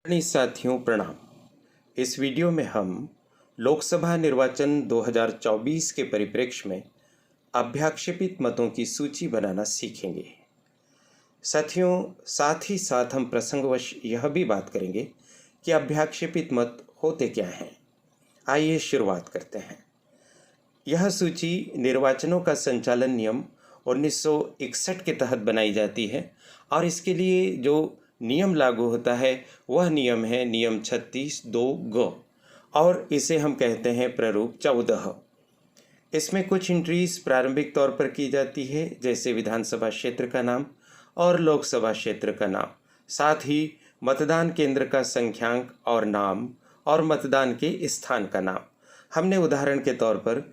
आदरणीय साथियों प्रणाम। इस वीडियो में हम लोकसभा निर्वाचन 2024 के परिप्रेक्ष्य में अभ्याक्षेपित मतों की सूची बनाना सीखेंगे। साथियों, साथ ही साथ हम प्रसंगवश यह भी बात करेंगे कि अभ्याक्षेपित मत होते क्या हैं। आइए शुरुआत करते हैं। यह सूची निर्वाचनों का संचालन नियम 1961 के तहत बनाई जाती है और इसके लिए जो नियम लागू होता है वह नियम है नियम 36(2) और इसे हम कहते हैं प्रारूप 14। इसमें कुछ एंट्रीज प्रारंभिक तौर पर की जाती है, जैसे विधानसभा क्षेत्र का नाम और लोकसभा क्षेत्र का नाम, साथ ही मतदान केंद्र का संख्यांक और नाम और मतदान के स्थान का नाम। हमने उदाहरण के तौर पर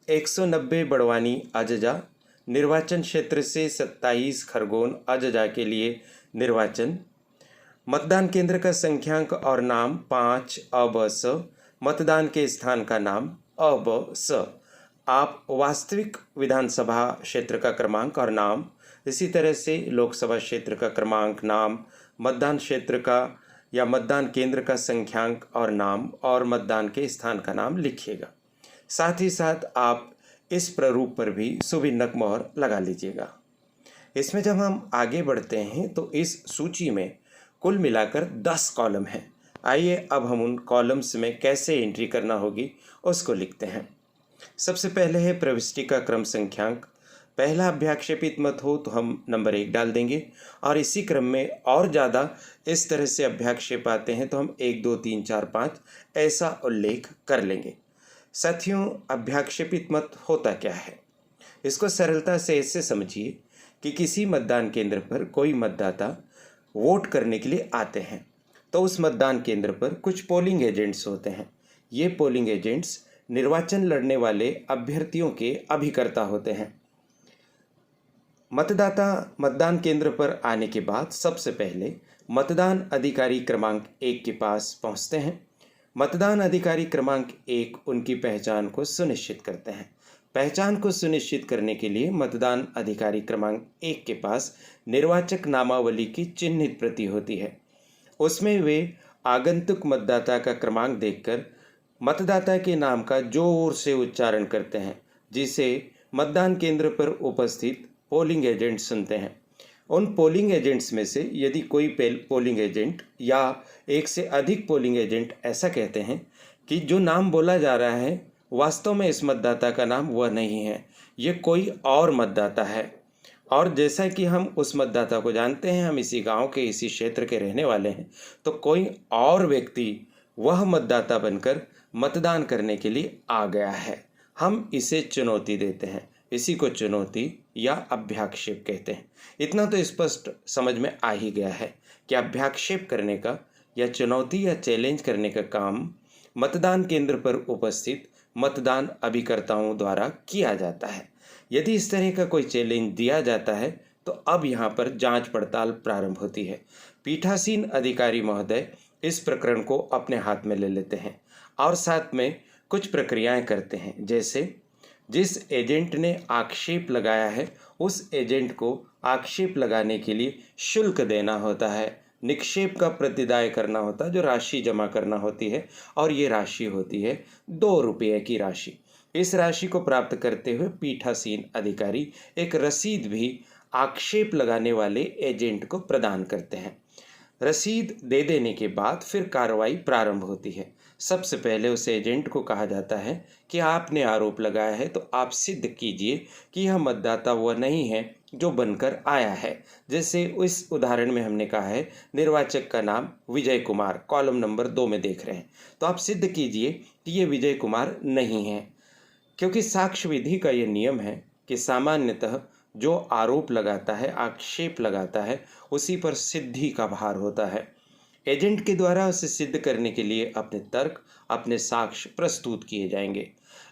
190 बड़वानी अजजा निर्वाचन क्षेत्र से 27 खरगोन अजजा के लिए निर्वाचन, मतदान केंद्र का संख्यांक और नाम 5 अ/ब/स, मतदान के स्थान का नाम अ/ब/स। आप वास्तविक विधानसभा क्षेत्र का क्रमांक और नाम, इसी तरह से लोकसभा क्षेत्र का क्रमांक, नाम, मतदान क्षेत्र का या मतदान केंद्र का संख्यांक और नाम और मतदान के स्थान का नाम लिखिएगा। साथ ही साथ आप इस प्रारूप पर भी सुभिन्नक मोहर लगा लीजिएगा। इसमें जब हम आगे बढ़ते हैं तो इस सूची में कुल मिलाकर 10 कॉलम हैं। आइए अब हम उन कॉलम्स में कैसे एंट्री करना होगी उसको लिखते हैं। सबसे पहले है प्रविष्टि का क्रम संख्यांक। पहला अभ्याक्षेपित मत हो तो हम नंबर 1 डाल देंगे और इसी क्रम में और ज़्यादा इस तरह से अभ्याक्षेप आते हैं तो हम 1 2 3 4 5 ऐसा उल्लेख कर लेंगे। साथियों, अभ्याक्षेपित मत होता क्या है? इसको सरलता से ऐसे समझिए कि किसी मतदान केंद्र पर कोई मतदाता वोट करने के लिए आते हैं तो उस मतदान केंद्र पर कुछ पोलिंग एजेंट्स होते हैं। ये पोलिंग एजेंट्स निर्वाचन लड़ने वाले अभ्यर्थियों के अभिकर्ता होते हैं। मतदाता मतदान केंद्र पर आने के बाद सबसे पहले मतदान अधिकारी क्रमांक 1 के पास पहुंचते हैं। मतदान अधिकारी क्रमांक 1 उनकी पहचान को सुनिश्चित करते हैं। पहचान को सुनिश्चित करने के लिए मतदान अधिकारी क्रमांक 1 के पास निर्वाचक नामावली की चिन्हित प्रति होती है। उसमें वे आगंतुक मतदाता का क्रमांक देखकर मतदाता के नाम का जोर से उच्चारण करते हैं, जिसे मतदान केंद्र पर उपस्थित पोलिंग एजेंट सुनते हैं। उन पोलिंग एजेंट्स में से यदि कोई पोलिंग एजेंट या एक से अधिक पोलिंग एजेंट ऐसा कहते हैं कि जो नाम बोला जा रहा है वास्तव में इस मतदाता का नाम वह नहीं है, ये कोई और मतदाता है, और जैसा कि हम उस मतदाता को जानते हैं, हम इसी गांव के इसी क्षेत्र के रहने वाले हैं, तो कोई और व्यक्ति वह मतदाता बनकर मतदान करने के लिए आ गया है, हम इसे चुनौती देते हैं। इसी को चुनौती या अभ्याक्षेप कहते हैं। इतना तो स्पष्ट समझ में आ ही गया है कि अभ्याक्षेप करने का या चुनौती या चैलेंज करने का काम मतदान केंद्र पर उपस्थित मतदान अभिकर्ताओं द्वारा किया जाता है। यदि इस तरह का कोई चैलेंज दिया जाता है तो अब यहाँ पर जांच पड़ताल प्रारंभ होती है। पीठासीन अधिकारी महोदय इस प्रकरण को अपने हाथ में ले लेते हैं और साथ में कुछ प्रक्रियाएं करते हैं, जैसे जिस एजेंट ने आक्षेप लगाया है उस एजेंट को आक्षेप लगाने के लिए शुल्क देना होता है, निक्षेप का प्रतिदाय करना होता है, जो राशि जमा करना होती है, और ये राशि होती है 2 रुपये की राशि। इस राशि को प्राप्त करते हुए पीठासीन अधिकारी एक रसीद भी आक्षेप लगाने वाले एजेंट को प्रदान करते हैं। रसीद दे देने के बाद फिर कार्रवाई प्रारंभ होती है। सबसे पहले उस एजेंट को कहा जाता है कि आपने आरोप लगाया है तो आप सिद्ध कीजिए कि यह मतदाता वह नहीं है जो बनकर आया है। जैसे इस उदाहरण में हमने कहा है निर्वाचक का नाम विजय कुमार, कॉलम नंबर 2 में देख रहे हैं, तो आप सिद्ध कीजिए कि ये विजय कुमार नहीं है, क्योंकि साक्ष्य विधि का ये नियम है कि सामान्यतः जो आरोप लगाता है, आक्षेप लगाता है, उसी पर सिद्धि का भार होता है। एजेंट के द्वारा उसे सिद्ध करने के लिए अपने तर्क, अपने साक्ष्य प्रस्तुत किए जाएंगे।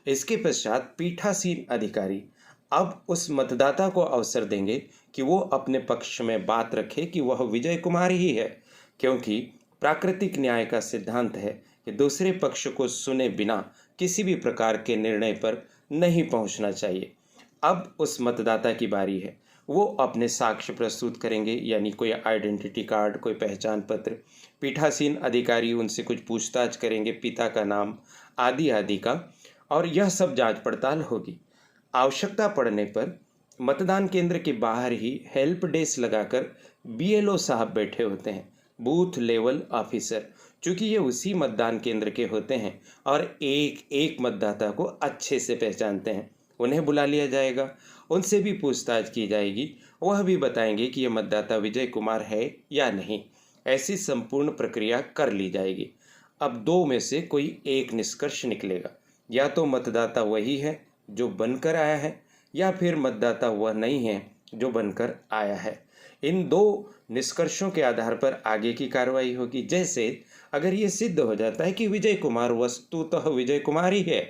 इसके पश्चात पीठासीन अधिकारी अब उस मतदाता को अवसर देंगे कि वो अपने पक्ष में बात रखे कि वह विजय कुमार ही है, क्योंकि प्राकृतिक न्याय का सिद्धांत है कि दूसरे पक्ष को सुने बिना किसी भी प्रकार के निर्णय पर नहीं पहुंचना चाहिए। अब उस मतदाता की बारी है, वो अपने साक्ष्य प्रस्तुत करेंगे, यानी कोई आइडेंटिटी कार्ड, कोई पहचान पत्र। पीठासीन अधिकारी उनसे कुछ पूछताछ करेंगे, पिता का नाम आदि आदि का, और यह सब जांच पड़ताल होगी। आवश्यकता पड़ने पर मतदान केंद्र के बाहर ही हेल्प डेस्क लगाकर बीएलओ साहब बैठे होते हैं, बूथ लेवल ऑफिसर। चूँकि ये उसी मतदान केंद्र के होते हैं और एक एक मतदाता को अच्छे से पहचानते हैं, उन्हें बुला लिया जाएगा, उनसे भी पूछताछ की जाएगी। वह भी बताएंगे कि ये मतदाता विजय कुमार है या नहीं। ऐसी संपूर्ण प्रक्रिया कर ली जाएगी। अब दो में से कोई एक निष्कर्ष निकलेगा, या तो मतदाता वही है जो बनकर आया है, या फिर मतदाता वह नहीं है जो बनकर आया है। इन दो निष्कर्षों के आधार पर आगे की कार्रवाई होगी। जैसे अगर ये सिद्ध हो जाता है कि विजय कुमार वस्तुतः विजय कुमार ही है,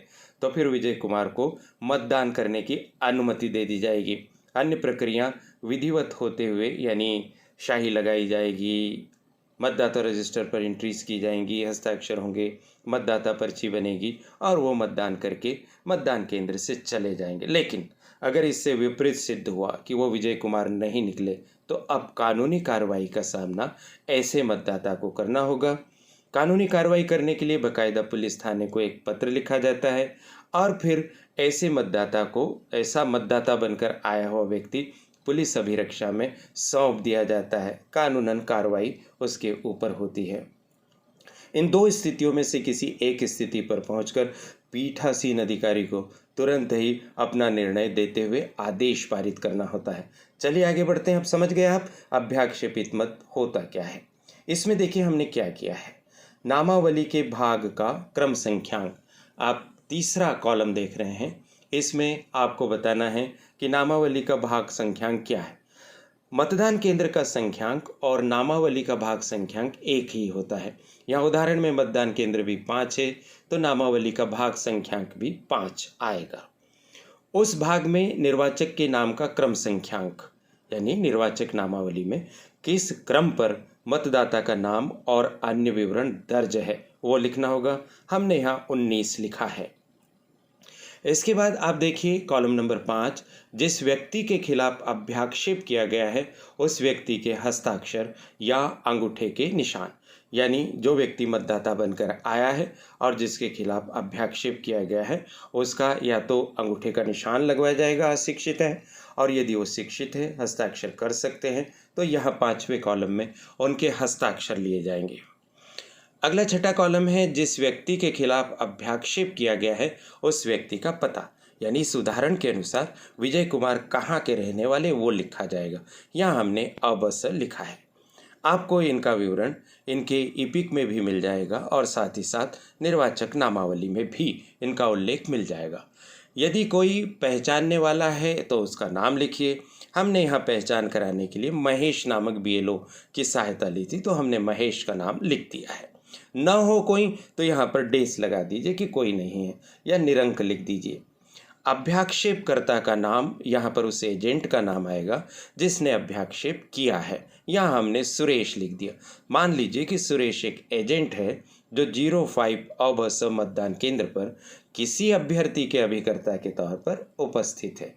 तो फिर विजय कुमार को मतदान करने की अनुमति दे दी जाएगी। अन्य प्रक्रिया विधिवत होते हुए, यानी शाही लगाई जाएगी, मतदाता रजिस्टर पर एंट्रीज की जाएंगी, हस्ताक्षर होंगे, मतदाता पर्ची बनेगी और वो मतदान करके मतदान केंद्र से चले जाएंगे। लेकिन अगर इससे विपरीत सिद्ध हुआ कि वो विजय कुमार नहीं निकले, तो अब कानूनी कार्रवाई का सामना ऐसे मतदाता को करना होगा। कानूनी कार्रवाई करने के लिए बाकायदा पुलिस थाने को एक पत्र लिखा जाता है और फिर ऐसे मतदाता को, ऐसा मतदाता बनकर आया हुआ व्यक्ति पुलिस अभिरक्षा में सौंप दिया जाता है। कानूनन कार्रवाई उसके ऊपर होती है। इन दो स्थितियों में से किसी एक स्थिति पर पहुंचकर पीठासीन अधिकारी को तुरंत ही अपना निर्णय देते हुए आदेश पारित करना होता है। चलिए आगे बढ़ते हैं। अब समझ गए आप अभ्याक्षेपित मत होता क्या है। इसमें देखिए हमने क्या किया है। नामावली के भाग का क्रम संख्यांक, आप तीसरा कॉलम देख रहे हैं। इसमें आपको बताना है कि नामावली का भाग संख्यांक क्या है। मतदान केंद्र का संख्यांक और नामावली का भाग संख्यांक एक ही होता है। यहाँ उदाहरण में मतदान केंद्र भी 5 है, तो नामावली का भाग संख्यांक भी 5 आएगा। उस भाग में निर्वाचक के नाम का क्रम संख्यांक, यानी निर्वाचक नामावली में किस क्रम पर मतदाता का नाम और अन्य विवरण दर्ज है, वो लिखना होगा। हमने यहाँ 19 लिखा है। इसके बाद आप देखिए कॉलम नंबर 5, जिस व्यक्ति के खिलाफ अभ्याक्षेप किया गया है उस व्यक्ति के हस्ताक्षर या अंगूठे के निशान, यानी जो व्यक्ति मतदाता बनकर आया है और जिसके खिलाफ अभ्याक्षेप किया गया है उसका या तो अंगूठे का निशान लगवाया जाएगा, अशिक्षित है, और यदि वो शिक्षित है, हस्ताक्षर कर सकते हैं, तो यहाँ 5वें कॉलम में उनके हस्ताक्षर लिए जाएंगे। अगला छठा कॉलम है, जिस व्यक्ति के खिलाफ अभ्याक्षेप किया गया है उस व्यक्ति का पता, यानी इस उदाहरण के अनुसार विजय कुमार कहाँ के रहने वाले वो लिखा जाएगा। यहाँ हमने अवश्य लिखा है। आपको इनका विवरण इनके ईपिक में भी मिल जाएगा और साथ ही साथ निर्वाचक नामावली में भी इनका उल्लेख मिल जाएगा। यदि कोई पहचानने वाला है तो उसका नाम लिखिए। हमने यहाँ पहचान कराने के लिए महेश नामक बीएलओ की सहायता ली थी, तो हमने महेश का नाम लिख दिया है। न हो कोई तो यहाँ पर डेस लगा दीजिए कि कोई नहीं है, या निरंक लिख दीजिए। अभ्याक्षेपकर्ता का नाम, यहाँ पर उस एजेंट का नाम आएगा जिसने अभ्याक्षेप किया है। यहाँ हमने सुरेश लिख दिया। मान लीजिए कि सुरेश एक एजेंट है जो 05 अवसर मतदान केंद्र पर किसी अभ्यर्थी के अभिकर्ता के तौर पर उपस्थित है।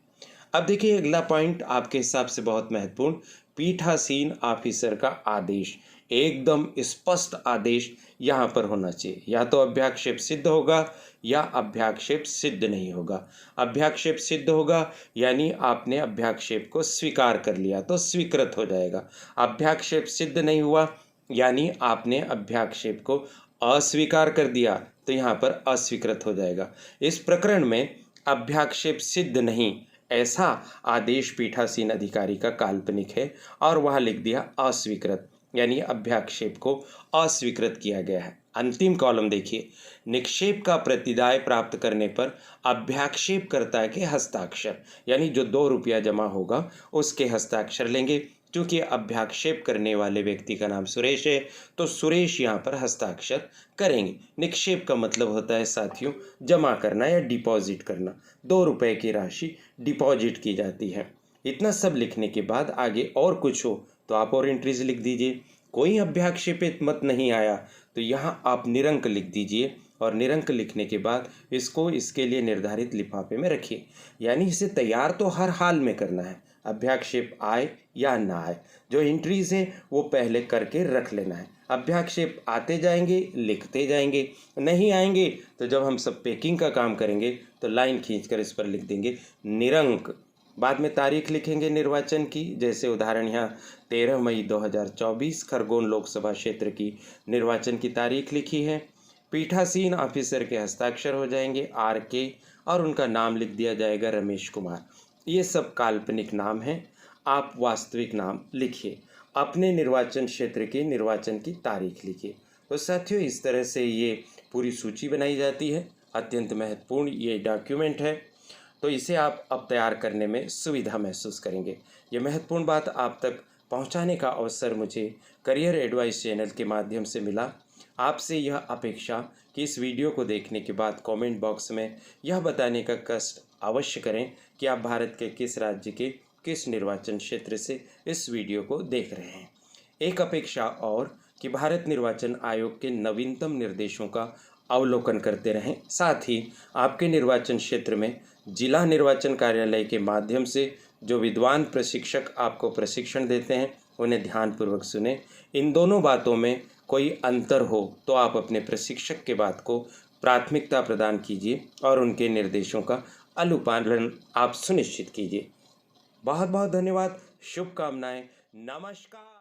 अब देखिए अगला पॉइंट आपके हिसाब से बहुत महत्वपूर्ण, पीठासीन ऑफिसर का आदेश। एकदम स्पष्ट आदेश यहाँ पर होना चाहिए, या तो अभ्याक्षेप सिद्ध होगा या अभ्याक्षेप सिद्ध नहीं होगा। अभ्याक्षेप सिद्ध होगा यानी आपने अभ्याक्षेप को स्वीकार कर लिया तो स्वीकृत हो जाएगा। अभ्याक्षेप सिद्ध नहीं हुआ यानी आपने अभ्याक्षेप को अस्वीकार कर दिया तो यहाँ पर अस्वीकृत हो जाएगा। इस प्रकरण में अभ्याक्षेप सिद्ध नहीं ऐसा आदेश पीठासीन अधिकारी का काल्पनिक है और वह लिख दिया अस्वीकृत, यानी अभ्याक्षेप को अस्वीकृत किया गया है। अंतिम कॉलम देखिए, निक्षेप का प्रतिदाय प्राप्त करने पर अभ्याक्षेपकर्ता के हस्ताक्षर, यानी जो 2 रुपया जमा होगा उसके हस्ताक्षर लेंगे। क्योंकि अभ्याक्षेप करने वाले व्यक्ति का नाम सुरेश है तो सुरेश यहाँ पर हस्ताक्षर करेंगे। निक्षेप का मतलब होता है साथियों जमा करना या डिपॉजिट करना। 2 रुपये की राशि डिपॉजिट की जाती है। इतना सब लिखने के बाद आगे और कुछ हो तो आप और एंट्रीज लिख दीजिए। कोई अभ्याक्षेपित मत नहीं आया तो यहाँ आप निरंक लिख दीजिए और निरंक लिखने के बाद इसको इसके लिए निर्धारित लिफाफे में रखिए। यानी इसे तैयार तो हर हाल में करना है, अभ्याक्षेप आए या ना आए, जो एंट्रीज हैं वो पहले करके रख लेना है। अभ्याक्षेप आते जाएंगे, लिखते जाएंगे, नहीं आएंगे तो जब हम सब पैकिंग का काम करेंगे तो लाइन खींचकर इस पर लिख देंगे निरंक। बाद में तारीख लिखेंगे निर्वाचन की, जैसे उदाहरण यहाँ 13 मई 2024 खरगोन लोकसभा क्षेत्र की निर्वाचन की तारीख लिखी है। पीठासीन ऑफिसर के हस्ताक्षर हो जाएंगे RK और उनका नाम लिख दिया जाएगा रमेश कुमार। ये सब काल्पनिक नाम हैं, आप वास्तविक नाम लिखिए। अपने निर्वाचन क्षेत्र के निर्वाचन की तारीख लिखिए। तो साथियों, इस तरह से ये पूरी सूची बनाई जाती है। अत्यंत महत्वपूर्ण ये डॉक्यूमेंट है, तो इसे आप अब तैयार करने में सुविधा महसूस करेंगे। ये महत्वपूर्ण बात आप तक पहुंचाने का अवसर मुझे करियर एडवाइस चैनल के माध्यम से मिला। आपसे यह अपेक्षा कि इस वीडियो को देखने के बाद कमेंट बॉक्स में यह बताने का कष्ट अवश्य करें कि आप भारत के किस राज्य के किस निर्वाचन क्षेत्र से इस वीडियो को देख रहे हैं। एक अपेक्षा और कि भारत निर्वाचन आयोग के नवीनतम निर्देशों का अवलोकन करते रहें। साथ ही आपके निर्वाचन क्षेत्र में जिला निर्वाचन कार्यालय के माध्यम से जो विद्वान प्रशिक्षक आपको प्रशिक्षण देते हैं उन्हें ध्यानपूर्वक सुने। इन दोनों बातों में कोई अंतर हो तो आप अपने प्रशिक्षक के बात को प्राथमिकता प्रदान कीजिए और उनके निर्देशों का अनुपालन आप सुनिश्चित कीजिए। बहुत बहुत धन्यवाद, शुभकामनाएं, नमस्कार।